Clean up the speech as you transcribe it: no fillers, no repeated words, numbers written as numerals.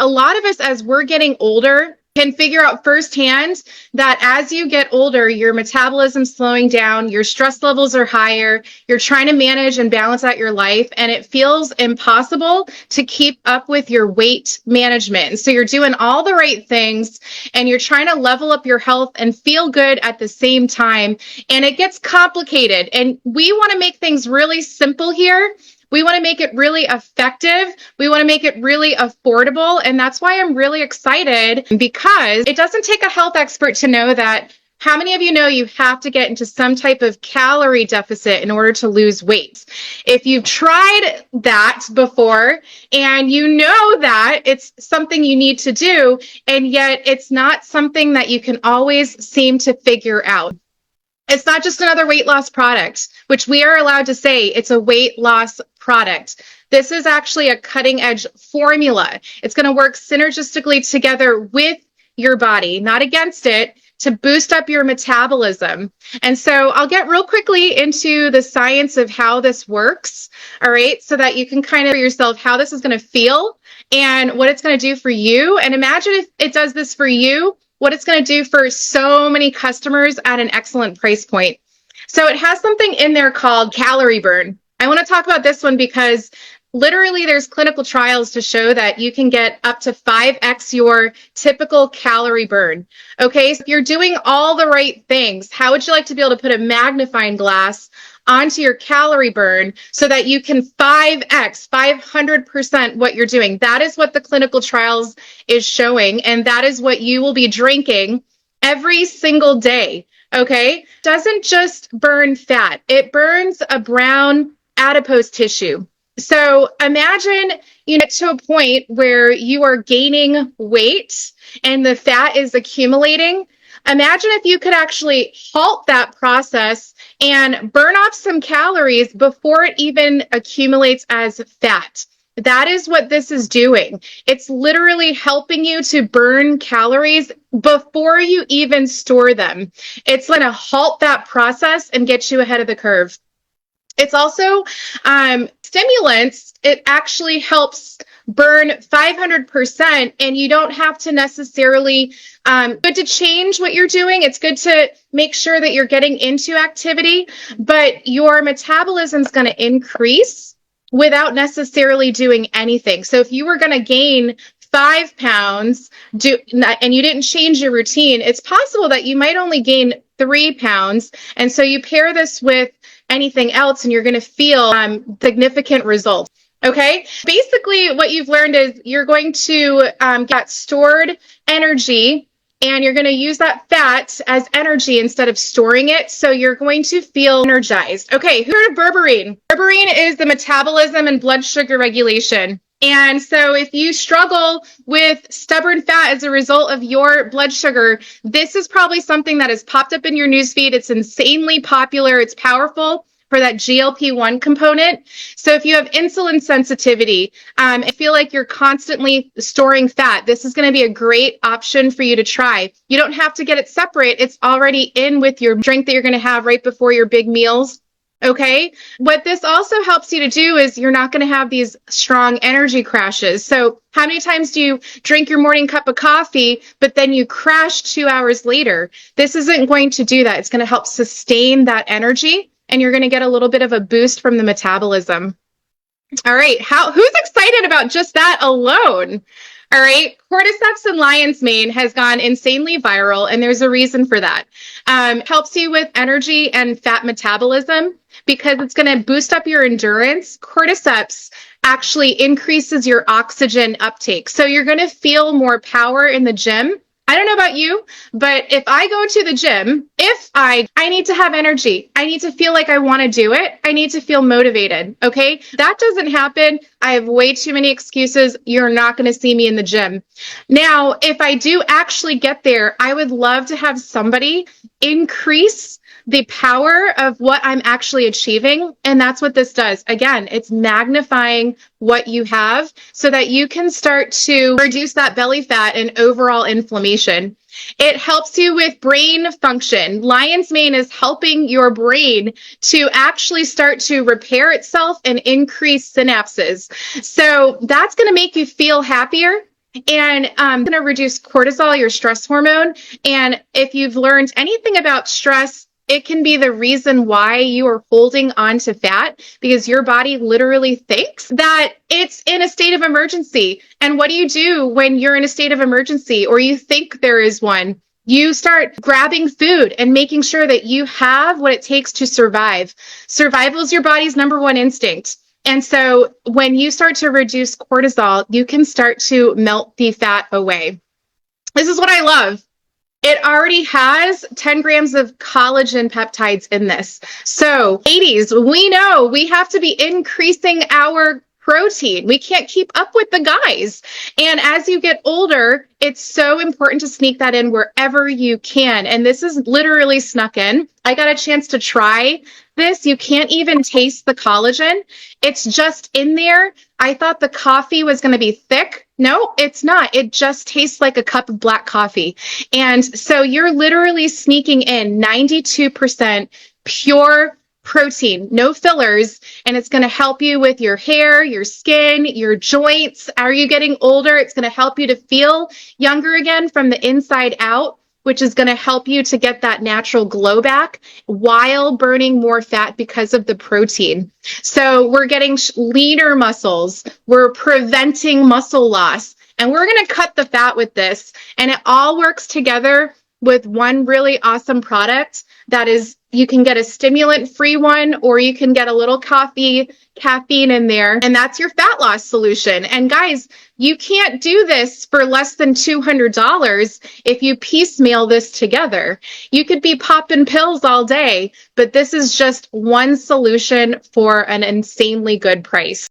a lot of us, as we're getting older, can figure out firsthand that as you get older, your metabolism's slowing down, your stress levels are higher, you're trying to manage and balance out your life, and it feels impossible to keep up with your weight management. And so you're doing all the right things, and you're trying to level up your health and feel good at the same time, and it gets complicated. And we want to make things really simple here. We want to make it really effective. We want to make it really affordable. And that's why I'm really excited, because it doesn't take a health expert to know that. How many of you know you have to get into some type of calorie deficit in order to lose weight? If you've tried that before and you know that it's something you need to do, and yet it's not something that you can always seem to figure out. It's not just another weight loss product, which we are allowed to say it's a weight loss product. This is actually a cutting edge formula. It's going to work synergistically together with your body, not against it, to boost up your metabolism. And so I'll get real quickly into the science of how this works, all right, so that you can kind of for yourself how this is going to feel and what it's going to do for you. And imagine if it does this for you, what it's going to do for so many customers at an excellent price point. So it has something in there called calorie burn. I want to talk about this one because literally there's clinical trials to show that you can get up to 5x your typical calorie burn. Okay, so if you're doing all the right things, how would you like to be able to put a magnifying glass onto your calorie burn so that you can 5x, 500% what you're doing? That is what the clinical trials is showing, and that is what you will be drinking every single day, okay? Doesn't just burn fat. It burns a brown adipose tissue. So imagine you get to a point where you are gaining weight and the fat is accumulating. Imagine if you could actually halt that process and burn off some calories before it even accumulates as fat. That is what this is doing. It's literally helping you to burn calories before you even store them. It's going to halt that process and get you ahead of the curve. It's also stimulants. It actually helps burn 500%, and you don't have to necessarily good to change what you're doing. It's good to make sure that you're getting into activity, but your metabolism is going to increase without necessarily doing anything. So if you were going to gain 5 pounds and you didn't change your routine, it's possible that you might only gain 3 pounds. And so you pair this with anything else and you're going to feel significant results. Okay, basically what you've learned is you're going to get stored energy, and you're going to use that fat as energy instead of storing it. So you're going to feel energized. Okay, who heard of berberine? Berberine is the metabolism and blood sugar regulation. And so if you struggle with stubborn fat as a result of your blood sugar, this is probably something that has popped up in your newsfeed. It's insanely popular. It's powerful for that GLP-1 component. So if you have insulin sensitivity, I feel like you're constantly storing fat, this is going to be a great option for you to try. You don't have to get it separate. It's already in with your drink that you're going to have right before your big meals. Okay. What this also helps you to do is you're not going to have these strong energy crashes. So how many times do you drink your morning cup of coffee, but then you crash 2 hours later? This isn't going to do that. It's going to help sustain that energy, and you're going to get a little bit of a boost from the metabolism. All right. Who's excited about just that alone? All right. Cordyceps and lion's mane has gone insanely viral, and there's a reason for that. Helps you with energy and fat metabolism because it's going to boost up your endurance. Cordyceps actually increases your oxygen uptake. So you're going to feel more power in the gym. I don't know about you, but if I go to the gym, I need to have energy. I need to feel like I want to do it. I need to feel motivated. Okay. That doesn't happen. I have way too many excuses. You're not going to see me in the gym. Now, if I do actually get there, I would love to have somebody increase the power of what I'm actually achieving. And that's what this does. Again, it's magnifying what you have so that you can start to reduce that belly fat and overall inflammation. It helps you with brain function. Lion's mane is helping your brain to actually start to repair itself and increase synapses. So that's going to make you feel happier. And going to reduce cortisol, your stress hormone. And if you've learned anything about stress, it can be the reason why you are holding on to fat, because your body literally thinks that it's in a state of emergency. And what do you do when you're in a state of emergency or you think there is one? You start grabbing food and making sure that you have what it takes to survive. Survival is your body's number one instinct. And so when you start to reduce cortisol, you can start to melt the fat away. This is what I love. It already has 10 grams of collagen peptides in this. So, ladies, we know we have to be increasing our protein. We can't keep up with the guys. And as you get older, it's so important to sneak that in wherever you can. And this is literally snuck in. I got a chance to try this. You can't even taste the collagen. It's just in there. I thought the coffee was going to be thick. No, it's not. It just tastes like a cup of black coffee. And so you're literally sneaking in 92% pure protein, no fillers, and it's going to help you with your hair, your skin, your joints. Are you getting older? It's going to help you to feel younger again from the inside out, which is going to help you to get that natural glow back while burning more fat because of the protein. So we're getting leaner muscles. We're preventing muscle loss, and we're going to cut the fat with this. And it all works together with one really awesome product that is, you can get a stimulant-free one, or you can get a little caffeine in there, and that's your fat loss solution. And guys, you can't do this for less than $200 if you piecemeal this together. You could be popping pills all day, but this is just one solution for an insanely good price.